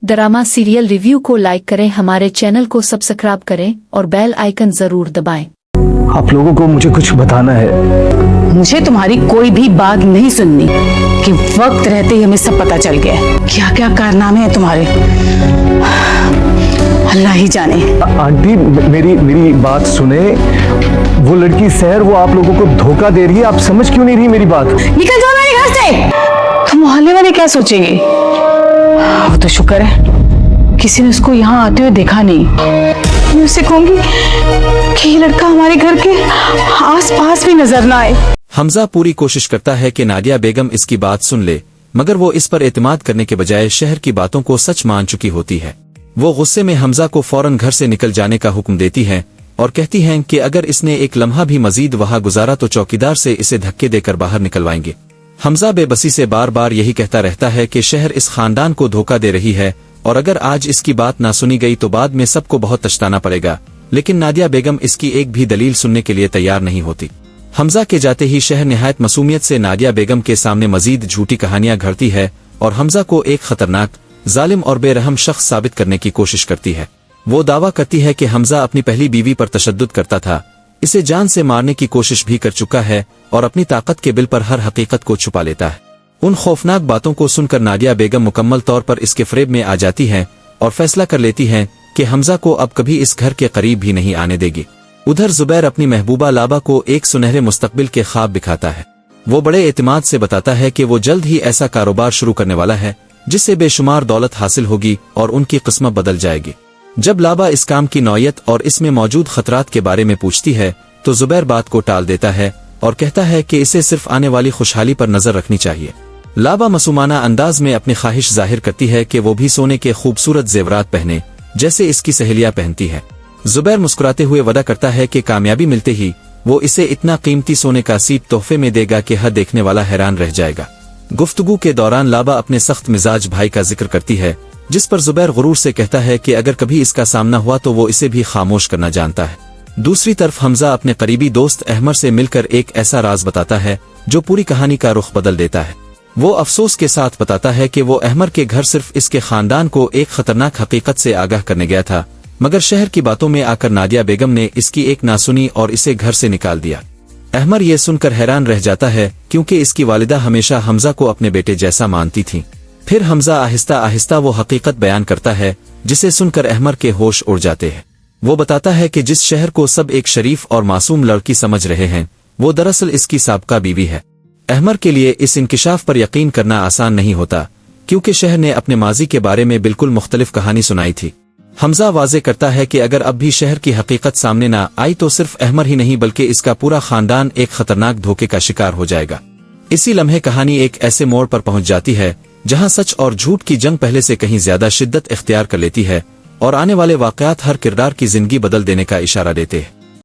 Drama serial review को like करें, हमारे चैनल को सब्सक्राइब करें और बेल आइकन जरूर दबाएं। आप लोगों को मुझे कुछ बताना है। मुझे तुम्हारी कोई भी बात नहीं सुननी कि वक्त रहते ही हमें सब पता चल गया क्या क्या कारनामे हैं तुम्हारे, अल्लाह ही जाने। आंटी मेरी बात सुने, वो लड़की सहर वो आप लोगों को धोखा दे रही है, आप समझ क्यों नहीं रही मेरी बात? निकल जाओ मेरे घर से। तुम मोहल्ले वाले क्या सोचेंगे? वो तो शुक्र है किसी ने उसको यहाँ आते हुए देखा नहीं। मैं उससे कहूंगी कि ये लड़का हमारे घर के आस पास भी नजर ना आए। हमजा पूरी कोशिश करता है कि नादिया बेगम इसकी बात सुन ले, मगर वो इस पर एतमाद करने के बजाय शहर की बातों को सच मान चुकी होती है। वो गुस्से में हमजा को फौरन घर से निकल जाने का हुक्म देती है और कहती हैं कि अगर इसने एक लम्हा भी मजीद वहां गुजारा तो चौकीदार से इसे धक्के देकर बाहर निकलवाएंगे। हमजा बेबसी से बार बार यही कहता रहता है कि शहर इस खानदान को धोखा दे रही है और अगर आज इसकी बात ना सुनी गई तो बाद में सबको बहुत पछताना पड़ेगा, लेकिन नादिया बेगम इसकी एक भी दलील सुनने के लिए तैयार नहीं होती। हमजा के जाते ही शहर निहायत मासूमियत से नादिया बेगम के सामने मजीद झूठी कहानियां घड़ती है और हमजा को एक खतरनाक, जालिम और बेरहम शख्स साबित करने की कोशिश करती है। वो दावा करती है कि हमजा अपनी पहली बीवी पर तशद्दुद करता था, इसे जान से मारने की कोशिश भी कर चुका है और अपनी ताकत के बिल पर हर हकीकत को छुपा लेता है। उन खौफनाक बातों को सुनकर नादिया बेगम मुकम्मल तौर पर इसके फ़रेब में आ जाती हैं और फैसला कर लेती हैं कि हमजा को अब कभी इस घर के करीब भी नहीं आने देगी। उधर जुबैर अपनी महबूबा लाबा को एक सुनहरे मुस्तकबिल के ख्वाब दिखाता है। वो बड़े एतमाद से बताता है कि वो जल्द ही ऐसा कारोबार शुरू करने वाला है जिससे बेशुमार दौलत हासिल होगी और उनकी किस्मत बदल जाएगी। जब लाबा इस काम की नौयत और इसमें मौजूद खतरात के बारे में पूछती है तो जुबैर बात को टाल देता है और कहता है कि इसे सिर्फ आने वाली खुशहाली पर नजर रखनी चाहिए। लाबा मासूमाना अंदाज में अपनी ख्वाहिश जाहिर करती है कि वो भी सोने के खूबसूरत जेवरात पहने जैसे इसकी सहेलियां पहनती है। जुबैर मुस्कुराते हुए वदा करता है कि कामयाबी मिलते ही वो इसे इतना कीमती सोने का सीट तोहफे में देगा कि हर देखने वाला हैरान रह जाएगा। गुफ्तगू के दौरान लाबा अपने सख्त मिजाज भाई का जिक्र करती है, जिस पर जुबैर गुरूर से कहता है कि अगर कभी इसका सामना हुआ तो वो इसे भी खामोश करना जानता है। दूसरी तरफ हमजा अपने करीबी दोस्त अहमर से मिलकर एक ऐसा राज बताता है जो पूरी कहानी का रुख बदल देता है। वो अफसोस के साथ बताता है कि वो अहमर के घर सिर्फ इसके खानदान को एक खतरनाक हकीकत से आगाह करने गया था, मगर शहर की बातों में आकर नादिया बेगम ने इसकी एक ना सुनी और इसे घर से निकाल दिया। अहमर ये सुनकर हैरान रह जाता है क्योंकि इसकी वालिदा हमेशा हमजा को अपने बेटे जैसा मानती थी। फिर हमजा आहिस्ता आहिस्ता वो हकीकत बयान करता है जिसे सुनकर अहमर के होश उड़ जाते हैं। वो बताता है कि जिस शहर को सब एक शरीफ और मासूम लड़की समझ रहे हैं वो दरअसल इसकी साबका बीवी है। अहमर के लिए इस इंकिशाफ पर यकीन करना आसान नहीं होता क्योंकि शहर ने अपने माजी के बारे में बिल्कुल मुख्तलिफ कहानी सुनाई थी। हमजा वाजे करता है कि अगर अब भी शहर की हकीकत सामने ना आई तो सिर्फ अहमर ही नहीं बल्कि इसका पूरा खानदान एक खतरनाक धोखे का शिकार हो जाएगा। इसी लम्हे कहानी एक ऐसे मोड़ पर पहुंच जाती है जहां सच और झूठ की जंग पहले से कहीं ज्यादा शिद्दत इख्तियार कर लेती है और आने वाले वाकयात हर किरदार की जिंदगी बदल देने का इशारा देते हैं।